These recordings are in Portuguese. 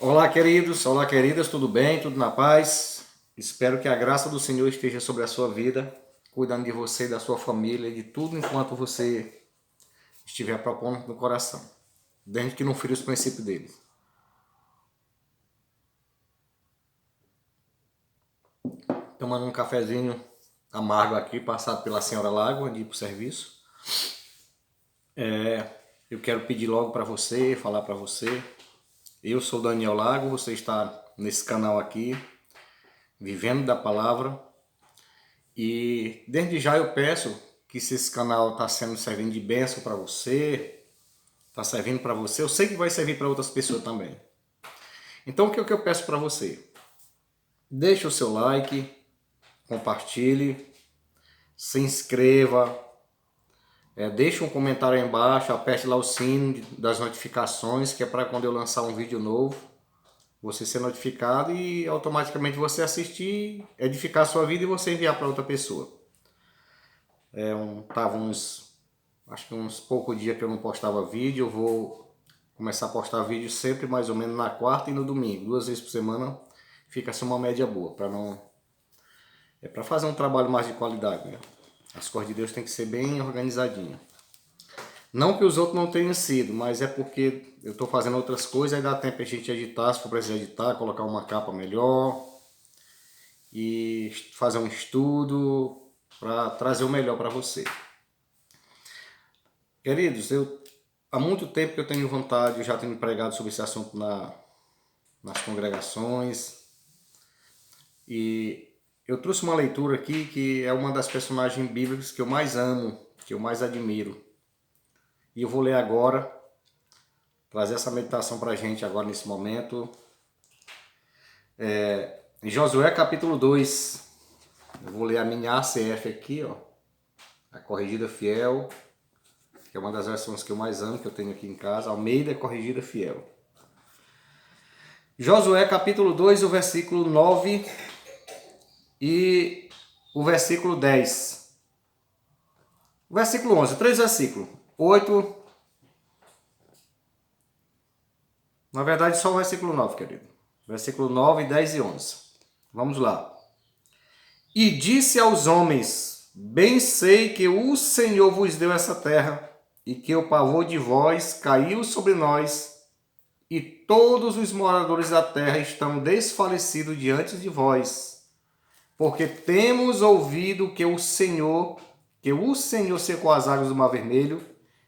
Olá, queridos, olá, queridas, tudo bem? Tudo na paz? Espero que a graça do Senhor esteja sobre a sua vida, cuidando de você, da sua família e de tudo enquanto você estiver propondo no coração, desde que não fira os princípios dele. Tomando um cafezinho amargo aqui, passado pela senhora Lago, de ir para o serviço. Eu quero pedir logo para você, falar para você. Eu sou Daniel Lago, você está nesse canal aqui, Vivendo da Palavra. E desde já eu peço que se esse canal está servindo de bênção para você, está servindo para você, eu sei que vai servir para outras pessoas também. Então o que eu peço para você? Deixe o seu like, compartilhe, se inscreva, deixe um comentário aí embaixo, aperte lá o sino das notificações, que é para quando eu lançar um vídeo novo, você ser notificado e automaticamente você assistir, edificar a sua vida e você enviar para outra pessoa. Acho que uns poucos dias que eu não postava vídeo, eu vou começar a postar vídeo sempre mais ou menos na quarta e no domingo, 2 vezes por semana, fica assim uma média boa, para fazer um trabalho mais de qualidade, né? As coisas de Deus tem que ser bem organizadinha. Não que os outros não tenham sido, mas é porque eu estou fazendo outras coisas, aí dá tempo a gente editar, se for precisar editar, colocar uma capa melhor e fazer um estudo para trazer o melhor para você. Queridos, há muito tempo que eu tenho vontade, eu já tenho pregado sobre esse assunto nas congregações. E eu trouxe uma leitura aqui que é uma das personagens bíblicas que eu mais amo, que eu mais admiro. E eu vou ler agora, trazer essa meditação para a gente agora nesse momento. Em Josué capítulo 2, eu vou ler a minha ACF aqui, ó, a Corrigida Fiel, que é uma das versões que eu mais amo, que eu tenho aqui em casa, Almeida Corrigida Fiel. Josué capítulo 2, o versículo 9 e o versículo 10. O versículo 11, 3 versículos. 8. Na verdade, só o versículo 9, querido. Versículo 9, 10 e 11. Vamos lá. E disse aos homens: bem sei que o Senhor vos deu essa terra, e que o pavor de vós caiu sobre nós, e todos os moradores da terra estão desfalecidos diante de vós, porque temos ouvido que o Senhor secou as águas do Mar Vermelho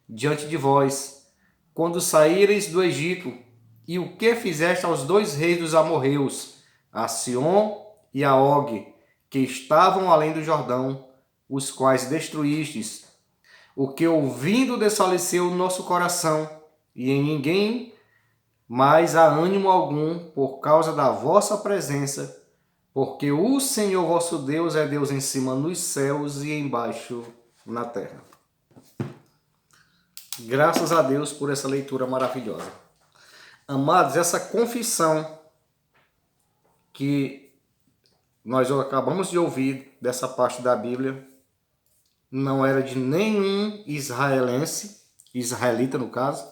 diante de vós, quando saíreis do Egito, e o que fizeste aos 2 reis dos amorreus, a Sion e a Og, que estavam além do Jordão, os quais destruístes, o que ouvindo desfaleceu o nosso coração, e em ninguém mais há ânimo algum por causa da vossa presença, porque o Senhor vosso Deus é Deus em cima nos céus e embaixo na terra. Graças a Deus por essa leitura maravilhosa. Amados, essa confissão que nós acabamos de ouvir dessa parte da Bíblia não era de nenhum israelita no caso,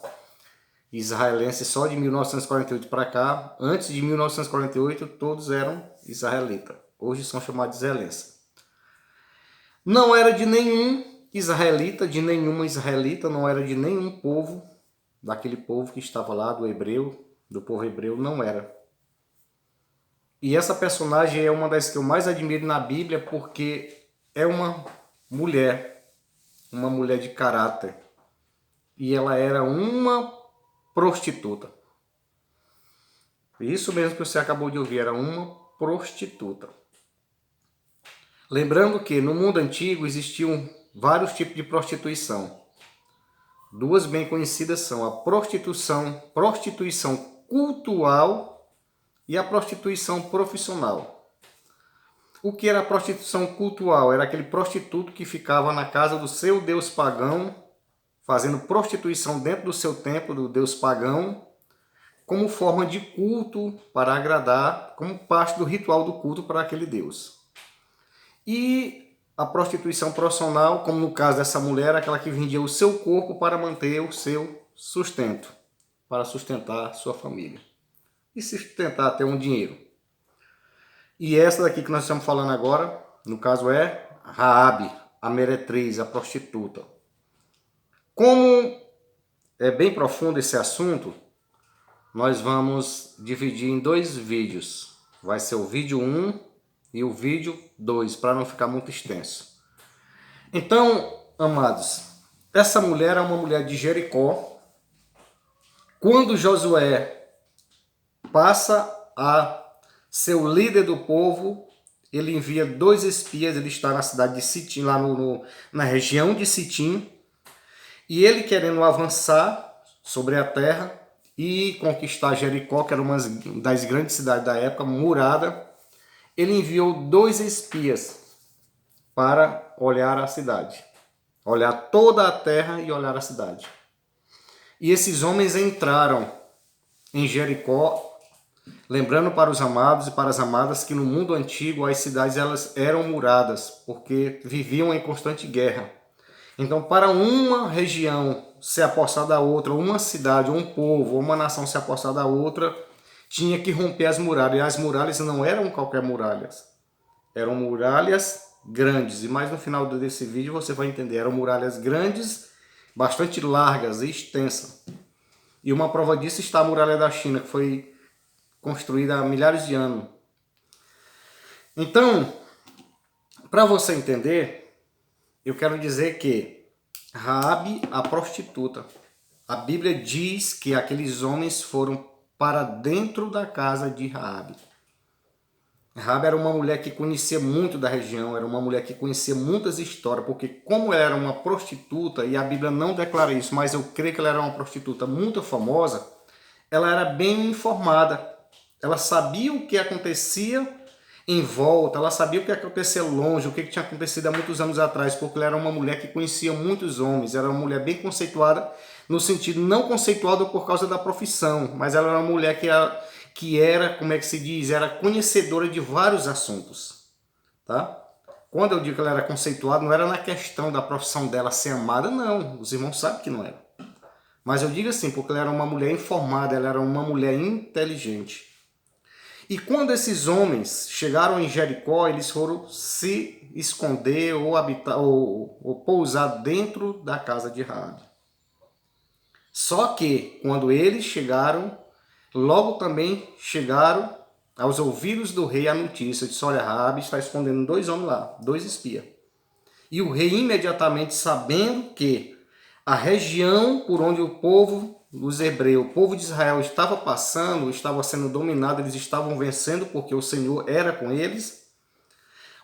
israelense só de 1948 para cá. Antes de 1948 todos eram israelitas, hoje são chamados de israelenses. Não era de nenhum israelita, de nenhuma israelita, não era de nenhum povo, daquele povo que estava lá, do povo hebreu, não era. E essa personagem é uma das que eu mais admiro na Bíblia, porque é uma mulher de caráter. E ela era uma prostituta. Isso mesmo que você acabou de ouvir, era uma prostituta. Lembrando que no mundo antigo existiam vários tipos de prostituição. 2 bem conhecidas são a prostituição cultural e a prostituição profissional. O que era a prostituição cultural? Era aquele prostituto que ficava na casa do seu deus pagão, fazendo prostituição dentro do seu templo, do deus pagão, como forma de culto para agradar, como parte do ritual do culto para aquele deus. E a prostituição profissional, como no caso dessa mulher, aquela que vendia o seu corpo para manter o seu sustento, para sustentar sua família. e se sustentar, ter um dinheiro. E essa daqui que nós estamos falando agora, no caso é Raabe, a meretriz, a prostituta. Como é bem profundo esse assunto, nós vamos dividir em 2 vídeos. Vai ser o vídeo 1 e o vídeo 2, para não ficar muito extenso. Então, amados, essa mulher é uma mulher de Jericó. Quando Josué passa a ser o líder do povo, ele envia 2 espias, ele está na cidade de Sitim, lá na região de Sitim, e ele querendo avançar sobre a terra e conquistar Jericó, que era uma das grandes cidades da época, murada, ele enviou 2 espias para olhar a cidade, olhar toda a terra e olhar a cidade. E esses homens entraram em Jericó, lembrando para os amados e para as amadas que no mundo antigo as cidades elas eram muradas, porque viviam em constante guerra. Então, para uma região se apossar da outra, uma cidade, um povo, uma nação se apossar da outra, tinha que romper as muralhas. E as muralhas não eram qualquer muralhas, eram muralhas grandes. E mais no final desse vídeo você vai entender, eram muralhas grandes, bastante largas e extensas. E uma prova disso está a muralha da China, que foi construída há milhares de anos. Então, para você entender, eu quero dizer que Raabe, a prostituta, a Bíblia diz que aqueles homens foram para dentro da casa de Raabe. Raabe era uma mulher que conhecia muito da região, era uma mulher que conhecia muitas histórias, porque como ela era uma prostituta, e a Bíblia não declara isso, mas eu creio que ela era uma prostituta muito famosa, ela era bem informada. Ela sabia o que acontecia em volta, ela sabia o que acontecia longe, o que tinha acontecido há muitos anos atrás, porque ela era uma mulher que conhecia muitos homens, era uma mulher bem conceituada, no sentido não conceituada por causa da profissão, mas ela era uma mulher que era, como é que se diz, era conhecedora de vários assuntos, tá? Quando eu digo que ela era conceituada, não era na questão da profissão dela ser amada, não, os irmãos sabem que não era. Mas eu digo assim, porque ela era uma mulher informada, ela era uma mulher inteligente. E quando esses homens chegaram em Jericó, eles foram se esconder ou habitar ou pousar dentro da casa de Raabe. Só que quando eles chegaram, logo também chegaram aos ouvidos do rei a notícia de: olha, Raabe está escondendo 2 homens lá, 2 espias. E o rei imediatamente, sabendo que a região por onde o povo dos hebreus, o povo de Israel estava passando, estava sendo dominado, eles estavam vencendo porque o Senhor era com eles,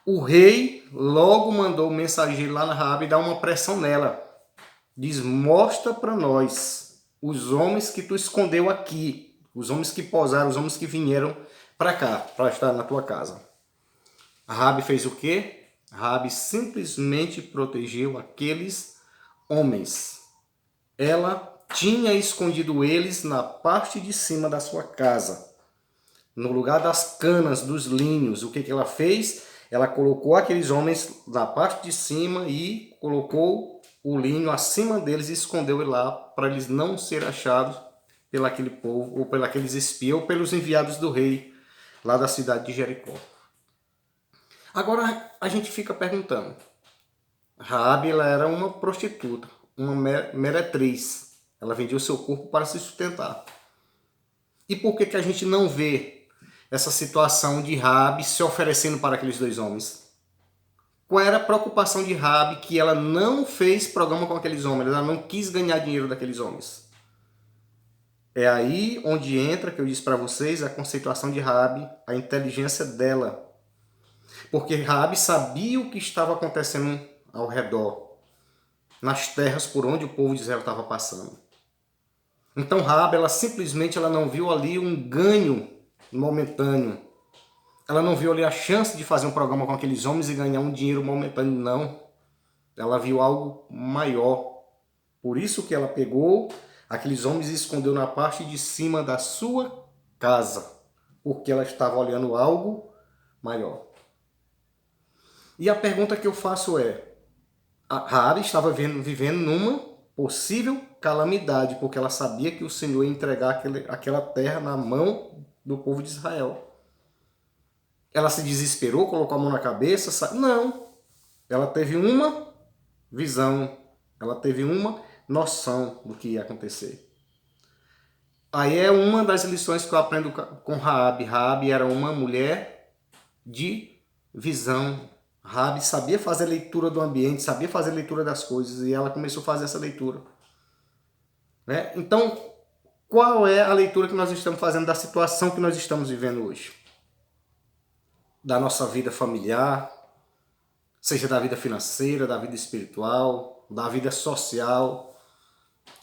o rei logo mandou o mensageiro lá na Raabe dar uma pressão nela. Diz: mostra para nós os homens que tu escondeu aqui, os homens que pousaram, os homens que vieram para cá, para estar na tua casa. A Raabe fez o quê? A Raabe simplesmente protegeu aqueles homens. Ela tinha escondido eles na parte de cima da sua casa, no lugar das canas, dos linhos. O que ela fez? Ela colocou aqueles homens na parte de cima e colocou o linho acima deles e escondeu ele lá, para eles não serem achados pelo aquele povo, ou pelos aqueles espias, ou pelos enviados do rei lá da cidade de Jericó. Agora a gente fica perguntando, Raabe, ela era uma prostituta, uma meretriz. Ela vendia o seu corpo para se sustentar. E por que a gente não vê essa situação de Raabe se oferecendo para aqueles 2 homens? Qual era a preocupação de Raabe, que ela não fez programa com aqueles homens? Ela não quis ganhar dinheiro daqueles homens. É aí onde entra, que eu disse para vocês, a conceituação de Raabe, a inteligência dela. Porque Raabe sabia o que estava acontecendo ao redor, nas terras por onde o povo de Israel estava passando. Então Raabe, ela simplesmente não viu ali um ganho momentâneo. Ela não viu ali a chance de fazer um programa com aqueles homens e ganhar um dinheiro momentâneo, não. Ela viu algo maior. Por isso que ela pegou aqueles homens e escondeu na parte de cima da sua casa, porque ela estava olhando algo maior. E a pergunta que eu faço é: a Raabe estava vivendo numa possível calamidade, porque ela sabia que o Senhor ia entregar aquela terra na mão do povo de Israel. Ela se desesperou, colocou a mão na cabeça? Não. Ela teve uma visão, ela teve uma noção do que ia acontecer. Aí é uma das lições que eu aprendo com Raabe. Raabe era uma mulher de visão. Raabe sabia fazer leitura do ambiente, sabia fazer leitura das coisas, e ela começou a fazer essa leitura. Né? Então, qual é a leitura que nós estamos fazendo da situação que nós estamos vivendo hoje? Da nossa vida familiar, seja da vida financeira, da vida espiritual, da vida social.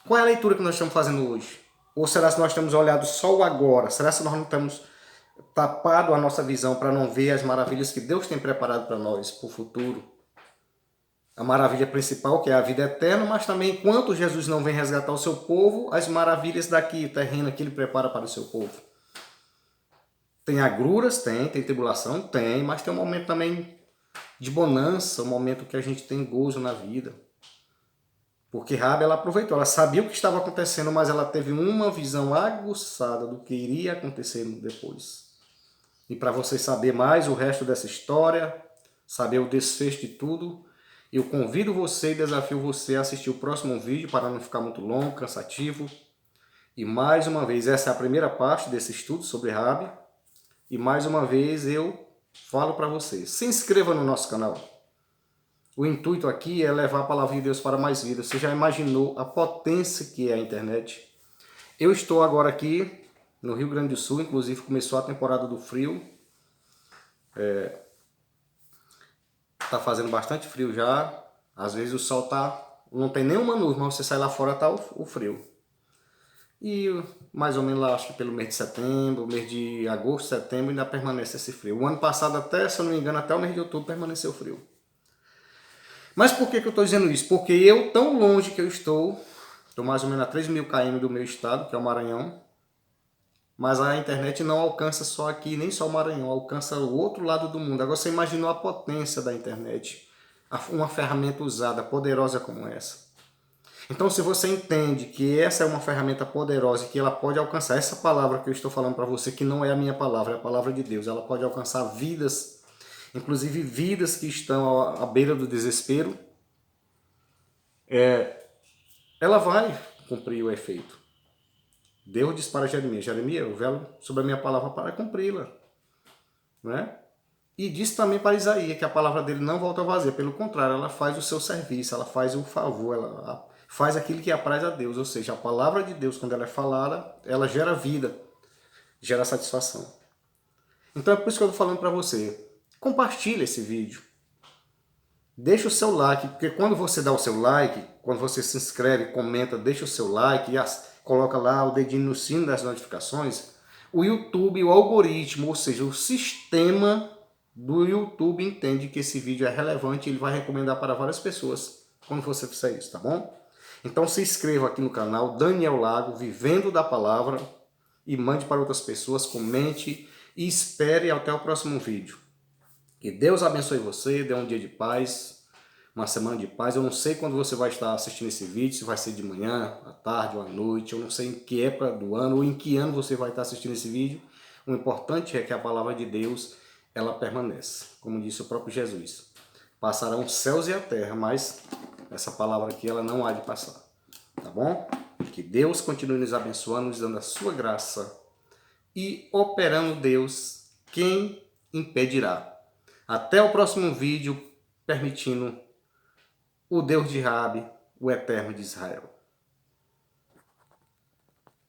Qual é a leitura que nós estamos fazendo hoje? Ou será que nós temos olhado só o agora? Será que nós não temos tapado a nossa visão para não ver as maravilhas que Deus tem preparado para nós, para o futuro? A maravilha principal, que é a vida eterna, mas também, enquanto Jesus não vem resgatar o seu povo, as maravilhas daqui, terrena, que Ele prepara para o seu povo. Tem agruras? Tem tribulação? Tem, mas tem um momento também de bonança, um momento que a gente tem gozo na vida. Porque Raabe, ela aproveitou, ela sabia o que estava acontecendo, mas ela teve uma visão aguçada do que iria acontecer depois. E para você saber mais o resto dessa história, saber o desfecho de tudo, eu convido você e desafio você a assistir o próximo vídeo para não ficar muito longo, cansativo. E mais uma vez, essa é a primeira parte desse estudo sobre Raabe. E mais uma vez eu falo para você, se inscreva no nosso canal. O intuito aqui é levar a palavra de Deus para mais vidas. Você já imaginou a potência que é a internet? Eu estou agora aqui no Rio Grande do Sul, inclusive começou a temporada do frio. Tá fazendo bastante frio já. Às vezes o sol não tem nenhuma nuvem, mas você sai lá fora tá o frio. E mais ou menos lá, acho que pelo mês de setembro, mês de agosto, setembro, ainda permanece esse frio. O ano passado até, se eu não me engano, até o mês de outubro permaneceu frio. Mas por que eu estou dizendo isso? Porque eu, tão longe que eu estou mais ou menos a 3.000 km do meu estado, que é o Maranhão, mas a internet não alcança só aqui, nem só o Maranhão, alcança o outro lado do mundo. Agora você imaginou a potência da internet, uma ferramenta usada, poderosa como essa. Então, se você entende que essa é uma ferramenta poderosa e que ela pode alcançar essa palavra que eu estou falando para você, que não é a minha palavra, é a palavra de Deus, ela pode alcançar vidas, inclusive vidas que estão à beira do desespero, ela vai cumprir o efeito. Deus disse para Jeremias, eu velo sobre a minha palavra para cumpri-la. Né? E disse também para Isaías que a palavra dele não volta vazia, pelo contrário, ela faz o seu serviço, ela faz o favor, ela faz aquilo que apraz a Deus, ou seja, a palavra de Deus, quando ela é falada, ela gera vida, gera satisfação. Então é por isso que eu estou falando para você, compartilhe esse vídeo, deixa o seu like, porque quando você dá o seu like, quando você se inscreve, comenta, deixa o seu like e coloca lá o dedinho no sino das notificações, o YouTube, o algoritmo, ou seja, o sistema do YouTube entende que esse vídeo é relevante e ele vai recomendar para várias pessoas quando você fizer isso, tá bom? Então se inscreva aqui no canal Daniel Lago, Vivendo da Palavra, e mande para outras pessoas, comente e espere até o próximo vídeo. Que Deus abençoe você, dê um dia de paz, uma semana de paz. Eu não sei quando você vai estar assistindo esse vídeo, se vai ser de manhã, à tarde ou à noite, eu não sei em que época do ano ou em que ano você vai estar assistindo esse vídeo. O importante é que a palavra de Deus, ela permanece. Como disse o próprio Jesus, passarão os céus e a terra, mas essa palavra aqui ela não há de passar. Tá bom? Que Deus continue nos abençoando, nos dando a sua graça e operando Deus, quem impedirá? Até o próximo vídeo, permitindo o Deus de Raabe, o Eterno de Israel.